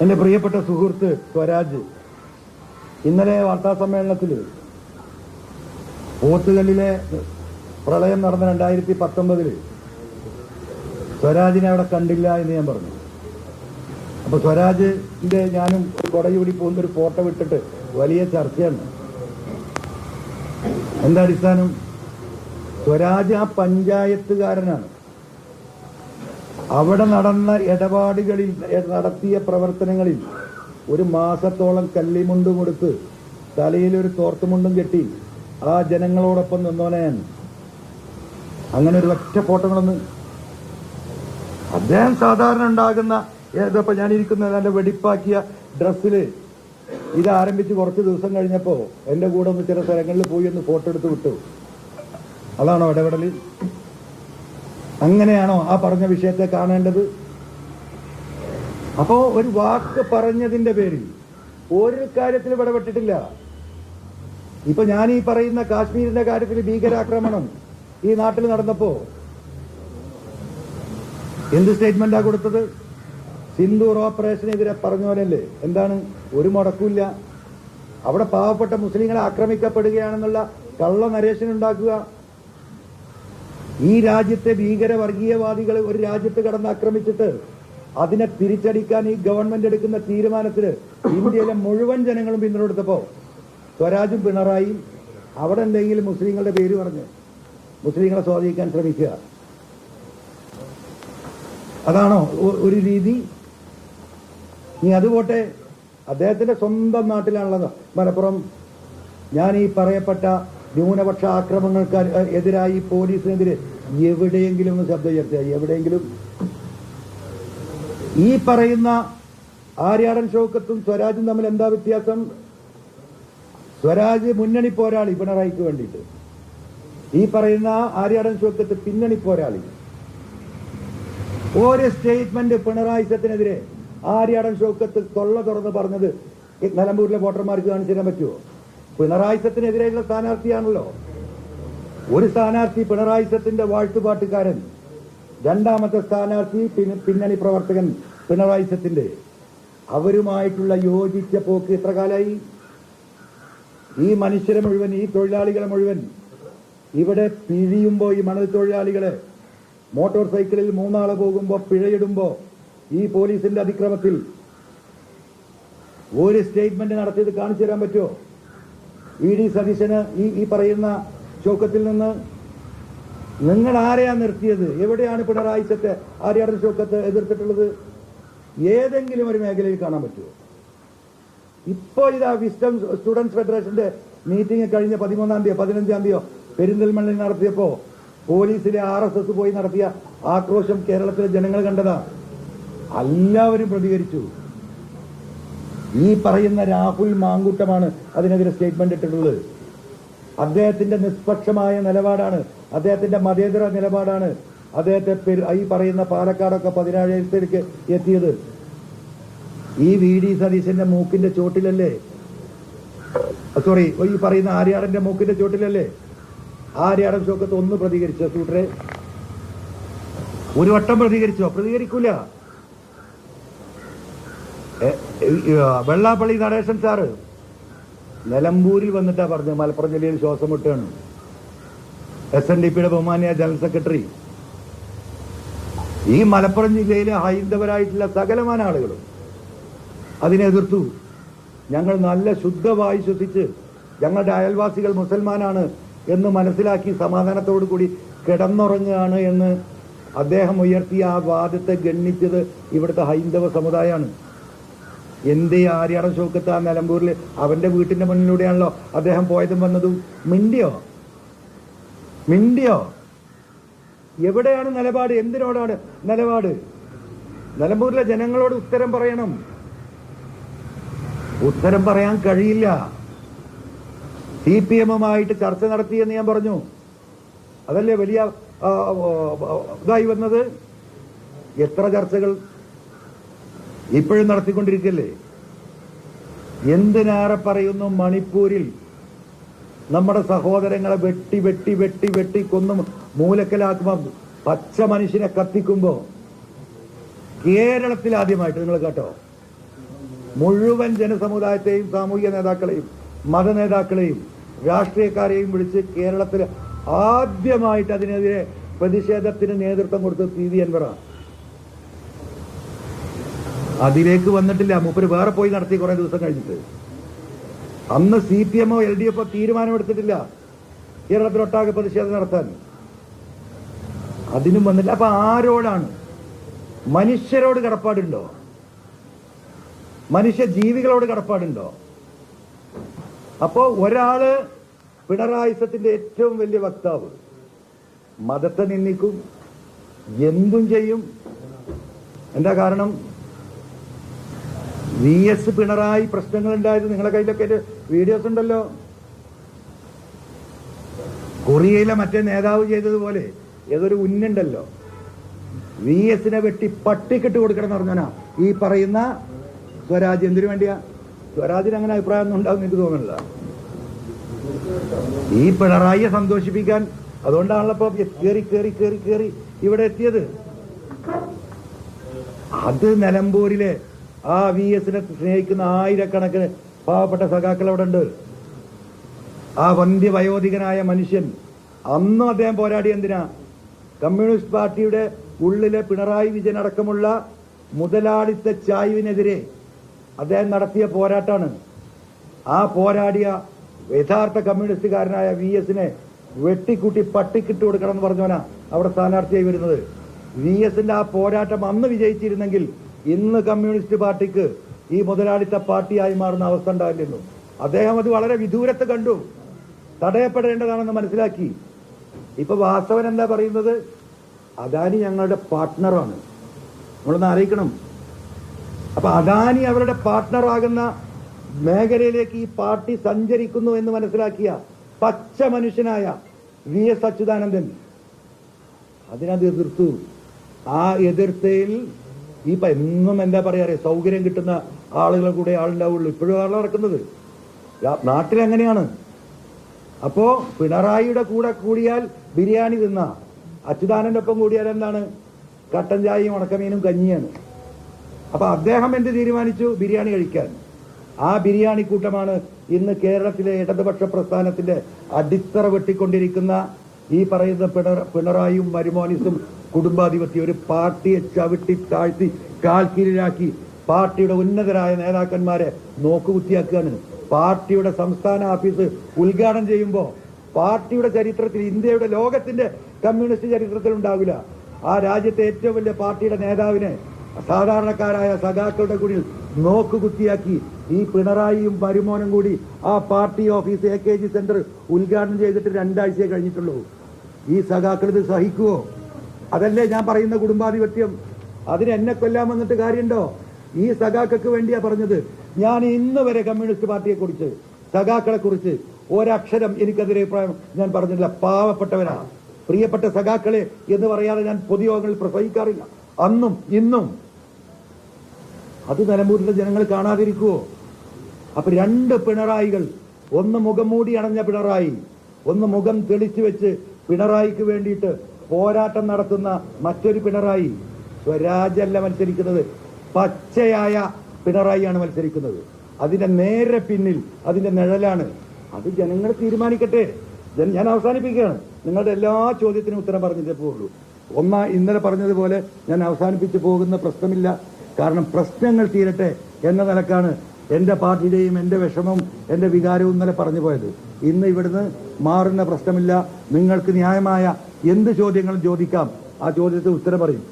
എൻ്റെ പ്രിയപ്പെട്ട സുഹൃത്ത് സ്വരാജ് ഇന്നലെ വാർത്താ സമ്മേളനത്തിൽ പോത്തുകല്ലിലെ പ്രളയം നടന്ന 2019 സ്വരാജിനെ അവിടെ കണ്ടില്ല എന്ന് ഞാൻ പറഞ്ഞു. അപ്പൊ സ്വരാജിന്റെ ഞാനും കൊടയൂടി പോകുന്നൊരു ഫോട്ടോ വിട്ടിട്ട് വലിയ ചർച്ചയാണ്. എന്താ അടിസ്ഥാനം? സ്വരാജ് ആ പഞ്ചായത്തുകാരനാണ്. അവിടെ നടന്ന ഇടപാടുകളിൽ നടത്തിയ പ്രവർത്തനങ്ങളിൽ ഒരു മാസത്തോളം കല്ലിമുണ്ടും കൊടുത്ത് തലയിലൊരു തോർത്തുമുണ്ടും കെട്ടി ആ ജനങ്ങളോടൊപ്പം നിന്നോനെയാണ്. അങ്ങനെ ഒരു ഒറ്റ ഫോട്ടോകളൊന്ന് അദ്ദേഹം സാധാരണ ഉണ്ടാകുന്ന ഏതപ്പോ ഞാനിരിക്കുന്ന നല്ല വെടിപ്പാക്കിയ ഡ്രസ്സില് ഇത് ആരംഭിച്ച് കുറച്ച് ദിവസം കഴിഞ്ഞപ്പോ എന്റെ കൂടെ ഒന്ന് ചില സ്ഥലങ്ങളിൽ പോയി ഒന്ന് ഫോട്ടോ എടുത്ത് വിട്ടു. അതാണോ ഇടപെടൽ? അങ്ങനെയാണോ ആ പറഞ്ഞ വിഷയത്തെ കാണേണ്ടത്? അപ്പോ ഒരു വാക്ക് പറഞ്ഞതിന്റെ പേരിൽ ഒരു കാര്യത്തിൽ ഇടപെട്ടിട്ടില്ല. ഇപ്പൊ ഞാൻ ഈ പറയുന്ന കാശ്മീരിന്റെ കാര്യത്തിൽ ഭീകരാക്രമണം ഈ നാട്ടിൽ നടന്നപ്പോ എന്ത് സ്റ്റേറ്റ്മെന്റാ കൊടുത്തത്? സിന്ദൂർ ഓപ്പറേഷനെതിരെ പറഞ്ഞോലല്ലേ? എന്താണ്? ഒരു മുടക്കില്ല. അവിടെ പാവപ്പെട്ട മുസ്ലിങ്ങളെ ആക്രമിക്കപ്പെടുകയാണെന്നുള്ള കള്ള നരേഷൻ ഉണ്ടാക്കുക. ഈ രാജ്യത്തെ ഭീകര വർഗീയവാദികൾ ഒരു രാജ്യത്ത് കടന്ന് ആക്രമിച്ചിട്ട് അതിനെ തിരിച്ചടിക്കാൻ ഈ ഗവൺമെന്റ് എടുക്കുന്ന തീരുമാനത്തിന് ഇന്ത്യയിലെ മുഴുവൻ ജനങ്ങളും പിന്തുണയെടുത്തപ്പോ സ്വരാജും പിണറായിയും അവിടെ എന്തെങ്കിലും മുസ്ലിങ്ങളുടെ പേര് പറഞ്ഞ് മുസ്ലിങ്ങളെ സ്വാധീനിക്കാൻ ശ്രമിക്കുക. അതാണോ ഒരു രീതി? നീ അതുപോട്ടെ, അദ്ദേഹത്തിന്റെ സ്വന്തം നാട്ടിലാണുള്ളത് മലപ്പുറം. ഞാൻ ഈ പറയപ്പെട്ട ന്യൂനപക്ഷ ആക്രമണങ്ങൾക്ക് എതിരായി പോലീസിനെതിരെ എവിടെയെങ്കിലും ഒന്ന് ശബ്ദം ഉയർത്തുക? എവിടെയെങ്കിലും? ഈ പറയുന്ന ആര്യാടൻ ഷൗക്കത്തും സ്വരാജും തമ്മിൽ എന്താ വ്യത്യാസം? സ്വരാജ് മുന്നണി പോരാളി പിണറായിക്ക് വേണ്ടിയിട്ട്, ഈ പറയുന്ന ആര്യാടൻ ഷൗക്കത്ത് പിന്നണി പോരാളി. ഒരു സ്റ്റേറ്റ്മെന്റ് പിണറായിസത്തിനെതിരെ ആര്യാടൻ ഷൗക്കത്ത് തൊള്ള തുറന്ന് പറഞ്ഞത് നിലമ്പൂരിലെ വോട്ടർമാർക്ക് കാണിച്ചു തരാൻ പറ്റുമോ? പിണറായിസത്തിനെതിരെയുള്ള സ്ഥാനാർത്ഥിയാണല്ലോ. ഒരു സ്ഥാനാർത്ഥി പിണറായിസത്തിന്റെ വാഴ്ത്തുപാട്ടുകാരൻ, രണ്ടാമത്തെ സ്ഥാനാർത്ഥി പിന്നണി പ്രവർത്തകൻ പിണറായിസത്തിന്റെ. അവരുമായിട്ടുള്ള യോജിച്ച പോക്ക് എത്ര കാലമായി? ഈ മനുഷ്യരെ മുഴുവൻ, ഈ തൊഴിലാളികളെ മുഴുവൻ ഇവിടെ പിഴിയുമ്പോ, ഈ മണൽ തൊഴിലാളികളെ മോട്ടോർ സൈക്കിളിൽ 3 ആള് പോകുമ്പോ പിഴയിടുമ്പോ ഈ പോലീസിന്റെ അതിക്രമത്തിൽ ഒരു സ്റ്റേറ്റ്മെന്റ് നടത്തിയത് കാണിച്ചു തരാൻ പറ്റുമോ? വി.ഡി. സതീശന് ഈ പറയുന്ന ഷൗക്കത്തിൽ നിന്ന് നിങ്ങൾ ആരെയാ നിർത്തിയത്? എവിടെയാണ് പിണറായിസത്തെ ആര്യാടൻ ഷൗക്കത്ത് എതിർത്തിട്ടുള്ളത്? ഏതെങ്കിലും ഒരു മേഖലയിൽ കാണാൻ പറ്റുമോ? ഇപ്പോ ഇതാ വിസ്ഡം സ്റ്റുഡൻസ് ഫെഡറേഷന്റെ മീറ്റിംഗ് കഴിഞ്ഞ 13-ാം തീയതി 15-ാം തീയതിയോ പെരിന്തൽമണ്ണയിൽ നടത്തിയപ്പോ പോലീസിലെ RSS പോയി നടത്തിയ ആക്രോശം കേരളത്തിലെ ജനങ്ങൾ കണ്ടതാ. എല്ലാവരും പ്രതികരിച്ചു. ഈ പറയുന്ന രാഹുൽ മാങ്കൂട്ടമാണ് അതിനെതിരെ സ്റ്റേറ്റ്മെന്റ് ഇട്ടിട്ടുള്ളത്. അദ്ദേഹത്തിന്റെ നിഷ്പക്ഷമായ നിലപാടാണ്, അദ്ദേഹത്തിന്റെ മതേതര നിലപാടാണ് അദ്ദേഹത്തെ ഈ പറയുന്ന പാലക്കാടൊക്കെ 17,000 എത്തിയത്. ഈ വി.ഡി. സതീശന്റെ മൂക്കിന്റെ ചോട്ടിലല്ലേ, സോറി, ഈ പറയുന്ന ആര്യാടന്റെ മൂക്കിന്റെ ചോട്ടിലല്ലേ ആര്യാടൻ ഷൗക്കത്ത് ഒന്ന് പ്രതികരിച്ചോ? സൂട്ടറെ ഒരു വട്ടം പ്രതികരിച്ചോ? പ്രതികരിക്കൂല. വെള്ളാപ്പള്ളി നടേശൻ സാറ് നിലമ്പൂരിൽ വന്നിട്ടാ പറഞ്ഞു മലപ്പുറം ജില്ലയിൽ ശ്വാസം മുട്ടാണ്. SNDPയുടെ ബഹുമാന്യ ജനറൽ സെക്രട്ടറി ഈ മലപ്പുറം ജില്ലയിലെ ഹൈന്ദവരായിട്ടുള്ള സകലമാന ആളുകളും അതിനെ എതിർത്തു. ഞങ്ങൾ നല്ല ശുദ്ധവായു ശ്വസിച്ച് ഞങ്ങളുടെ അയൽവാസികൾ മുസൽമാനാണ് എന്ന് മനസ്സിലാക്കി സമാധാനത്തോടു കൂടി കിടന്നുറങ്ങുകയാണ് എന്ന് അദ്ദേഹം ഉയർത്തിയ ആ വാദത്തെ ഗണ്ണിച്ചത് ഇവിടുത്തെ ഹൈന്ദവ സമുദായമാണ്. എന്തേ ആര്യാടൻ ഷൗക്കത്ത് ആ നിലമ്പൂരിൽ അവന്റെ വീട്ടിന്റെ മുന്നിലൂടെയാണല്ലോ അദ്ദേഹം പോയതും വന്നതും? മിണ്ടിയോ? എവിടെയാണ് നിലപാട്? എന്തിനോടാണ് നിലപാട്? നിലമ്പൂരിലെ ജനങ്ങളോട് ഉത്തരം പറയണം. ഉത്തരം പറയാൻ കഴിയില്ല. CPM-ഉമായിട്ട് ചർച്ച നടത്തിയെന്ന് ഞാൻ പറഞ്ഞു. അതല്ലേ വലിയ ഇതായി വന്നത്. എത്ര ചർച്ചകൾ ഇപ്പോഴും നടത്തിക്കൊണ്ടിരിക്കല്ലേ? എന്തിനേറെ പറയുന്നു, മണിപ്പൂരിൽ നമ്മുടെ സഹോദരങ്ങളെ വെട്ടി വെട്ടി വെട്ടി വെട്ടി കൊന്നു മൂലക്കലാക്കുമ്പോ പച്ച മനുഷ്യനെ കത്തിക്കുമ്പോ കേരളത്തിൽ ആദ്യമായിട്ട് നിങ്ങൾ കേട്ടോ മുഴുവൻ ജനസമുദായത്തെയും സാമൂഹിക നേതാക്കളെയും മത നേതാക്കളെയും രാഷ്ട്രീയക്കാരെയും വിളിച്ച് കേരളത്തിൽ ആദ്യമായിട്ട് അതിനെതിരെ പ്രതിഷേധത്തിന് നേതൃത്വം കൊടുത്തത് പി വി അൻവറാണ്. അതിലേക്ക് വന്നിട്ടില്ല. മൂപ്പര് വേറെ പോയി നടത്തി കുറെ ദിവസം കഴിഞ്ഞിട്ട്. അന്ന് CPM LDF തീരുമാനമെടുത്തിട്ടില്ല കേരളത്തിലൊട്ടാകെ പ്രതിഷേധം നടത്താൻ. അതിനും വന്നില്ല. അപ്പൊ ആരോടാണ്? മനുഷ്യരോട് കടപ്പാടുണ്ടോ? മനുഷ്യ ജീവികളോട് കടപ്പാടുണ്ടോ? അപ്പോ ഒരാള് പിണറായിസത്തിന്റെ ഏറ്റവും വലിയ വക്താവ് മതത്തെ നിന്ദിക്കും, എന്തും ചെയ്യും. എന്താ കാരണം? VS പിണറായി പ്രശ്നങ്ങൾ ഉണ്ടായത് നിങ്ങളെ കയ്യിലൊക്കെ വീഡിയോസ് ഉണ്ടല്ലോ. കൊറിയയിലെ മറ്റേ നേതാവ് ചെയ്തതുപോലെ ഏതൊരു ഉന്നുണ്ടല്ലോ, VS-നെ വെട്ടി പട്ടിക്കിട്ട് കൊടുക്കണം എന്ന് പറഞ്ഞാ ഈ പറയുന്ന സ്വരാജ്. എന്തിനു വേണ്ടിയാ? സ്വരാജിന് അങ്ങനെ അഭിപ്രായം ഒന്നും ഉണ്ടാവും എനിക്ക് തോന്നുന്നില്ല. ഈ പിണറായിയെ സന്തോഷിപ്പിക്കാൻ. അതുകൊണ്ടാണല്ലോ ഇപ്പൊ കേറി കേറി കേറി കേറി ഇവിടെ എത്തിയത്. അത് നിലമ്പൂരിലെ ആ VS-നെ സ്നേഹിക്കുന്ന ആയിരക്കണക്കിന് പാവപ്പെട്ട സഖാക്കൾ അവിടെ ഉണ്ട്. ആ വന്ധ്യവയോധികനായ മനുഷ്യൻ അന്നും അദ്ദേഹം പോരാടി. എന്തിനാ? കമ്മ്യൂണിസ്റ്റ് പാർട്ടിയുടെ ഉള്ളിലെ പിണറായി വിജയൻ അടക്കമുള്ള മുതലാളിത്ത ചായ്വിനെതിരെ അദ്ദേഹം നടത്തിയ പോരാട്ടാണ്. ആ പോരാടിയ യഥാർത്ഥ കമ്മ്യൂണിസ്റ്റുകാരനായ VS-നെ വെട്ടിക്കൂട്ടി പട്ടിക്കിട്ട് കൊടുക്കണം എന്ന് പറഞ്ഞവനാ അവിടെ സ്ഥാനാർത്ഥിയായി വരുന്നത്. VS-ന്റെ ആ പോരാട്ടം അന്ന് വിജയിച്ചിരുന്നെങ്കിൽ ഇന്ന് കമ്മ്യൂണിസ്റ്റ് പാർട്ടിക്ക് ഈ മുതലാളിത്ത പാർട്ടിയായി മാറുന്ന അവസ്ഥ ഉണ്ടായിരുന്നു. അദ്ദേഹം അത് വളരെ വിദൂരത്ത് കണ്ടു, തടയപ്പെടേണ്ടതാണെന്ന് മനസ്സിലാക്കി. ഇപ്പൊ വാസവൻ എന്താ പറയുന്നത്? അദാനി ഞങ്ങളുടെ പാർട്ട്ണറാണ്. നമ്മളൊന്ന് അറിയിക്കണം. അപ്പൊ അദാനി അവരുടെ പാർട്ട്ണറാകുന്ന മേഖലയിലേക്ക് ഈ പാർട്ടി സഞ്ചരിക്കുന്നു എന്ന് മനസ്സിലാക്കിയ പച്ച മനുഷ്യനായ VS അച്യുതാനന്ദൻ അതിനത് എതിർത്തു. ആ എതിർത്തയിൽ ഈ എന്നും എന്താ പറയാ, സൗകര്യം കിട്ടുന്ന ആളുകളെ കൂടെ ആളുണ്ടാവുള്ളൂ. ഇപ്പോഴും ആൾ നടക്കുന്നത് നാട്ടിലെങ്ങനെയാണ്? അപ്പോ പിണറായിയുടെ കൂടെ കൂടിയാൽ ബിരിയാണി തിന്ന, അച്യുതാനന്റെ ഒപ്പം കൂടിയാൽ എന്താണ്? കട്ടൻ ചായയും ഉണക്കമീനും കഞ്ഞിയാണ്. അപ്പൊ അദ്ദേഹം എന്ത് തീരുമാനിച്ചു? ബിരിയാണി കഴിക്കാൻ. ആ ബിരിയാണി കൂട്ടമാണ് ഇന്ന് കേരളത്തിലെ ഇടതുപക്ഷ പ്രസ്ഥാനത്തിന്റെ അടിത്തറ വെട്ടിക്കൊണ്ടിരിക്കുന്ന ഈ പറയുന്ന പിണറായിയും മരുമോനിസും കുടുംബാധിപത്യം. ഒരു പാർട്ടിയെ ചവിട്ടി താഴ്ത്തി കാൽക്കീഴിലാക്കി പാർട്ടിയുടെ ഉന്നതരായ നേതാക്കന്മാരെ നോക്കുകുത്തിയാക്കുകയാണ്. പാർട്ടിയുടെ സംസ്ഥാന ഓഫീസ് ഉദ്ഘാടനം ചെയ്യുമ്പോൾ പാർട്ടിയുടെ ചരിത്രത്തിൽ, ഇന്ത്യയുടെ ലോകത്തിന്റെ കമ്മ്യൂണിസ്റ്റ് ചരിത്രത്തിൽ ഉണ്ടാവില്ല, ആ രാജ്യത്തെ ഏറ്റവും വലിയ പാർട്ടിയുടെ നേതാവിനെ സാധാരണക്കാരായ സഖാക്കളുടെ കൂടി നോക്കുകുത്തിയാക്കി ഈ പിണറായിയും മരുമോനും കൂടി ആ പാർട്ടി ഓഫീസ് AKG സെന്റർ ഉദ്ഘാടനം ചെയ്തിട്ട് 2 ആഴ്ചയെ കഴിഞ്ഞിട്ടുള്ളൂ. ഈ സഖാക്കൾ ഇത് സഹിക്കുവോ? അതല്ലേ ഞാൻ പറയുന്ന കുടുംബാധിപത്യം. അതിന് എന്നെ കൊല്ലാൻ വന്നിട്ട് കാര്യമുണ്ടോ? ഈ സഖാക്കൾക്ക് വേണ്ടിയാ പറഞ്ഞത്. ഞാൻ ഇന്ന് വരെ കമ്മ്യൂണിസ്റ്റ് പാർട്ടിയെ കുറിച്ച്, സഖാക്കളെ കുറിച്ച് ഒരക്ഷരം എനിക്കെതിരെ അഭിപ്രായം ഞാൻ പറഞ്ഞില്ല. പാവപ്പെട്ടവരാ, പ്രിയപ്പെട്ട സഖാക്കളെ എന്ന് പറയാതെ ഞാൻ പൊതുയോഗങ്ങളിൽ പ്രസംഗിക്കാറില്ല, അന്നും ഇന്നും. അത് നിലമ്പൂരിലെ ജനങ്ങൾ കാണാതിരിക്കുവോ? അപ്പൊ 2 പിണറായികൾ, ഒന്ന് മുഖം മൂടി അണഞ്ഞ പിണറായി, ഒന്ന് മുഖം തെളിച്ചു വെച്ച് പിണറായിക്ക് വേണ്ടിയിട്ട് പോരാട്ടം നടത്തുന്ന മറ്റൊരു പിണറായി. സ്വരാജല്ല മത്സരിക്കുന്നത്, പച്ചയായ പിണറായിയാണ് മത്സരിക്കുന്നത്. അതിന്റെ നേരെ പിന്നിൽ അതിന്റെ നിഴലാണ്. അത് ജനങ്ങൾ തീരുമാനിക്കട്ടെ. ഞാൻ അവസാനിപ്പിക്കുകയാണ്. നിങ്ങളുടെ എല്ലാ ചോദ്യത്തിനും ഉത്തരം പറഞ്ഞിട്ടേ പോവുള്ളൂ. ഇന്നലെ പറഞ്ഞതുപോലെ ഞാൻ അവസാനിപ്പിച്ചു പോകുന്ന പ്രശ്നമില്ല. കാരണം പ്രശ്നങ്ങൾ തീരട്ടെ എന്ന നിലക്കാണ് എൻ്റെ പാർട്ടിയുടെയും എൻ്റെ വിഷമവും എൻ്റെ വികാരവും ഇന്നലെ പറഞ്ഞു പോയത്. ഇന്ന് ഇവിടുന്ന് മാറുന്ന പ്രശ്നമില്ല. നിങ്ങൾക്ക് ന്യായമായ എന്ത് ചോദ്യങ്ങളും ചോദിക്കാം. ആ ചോദ്യത്തിന് ഉത്തരം പറയും.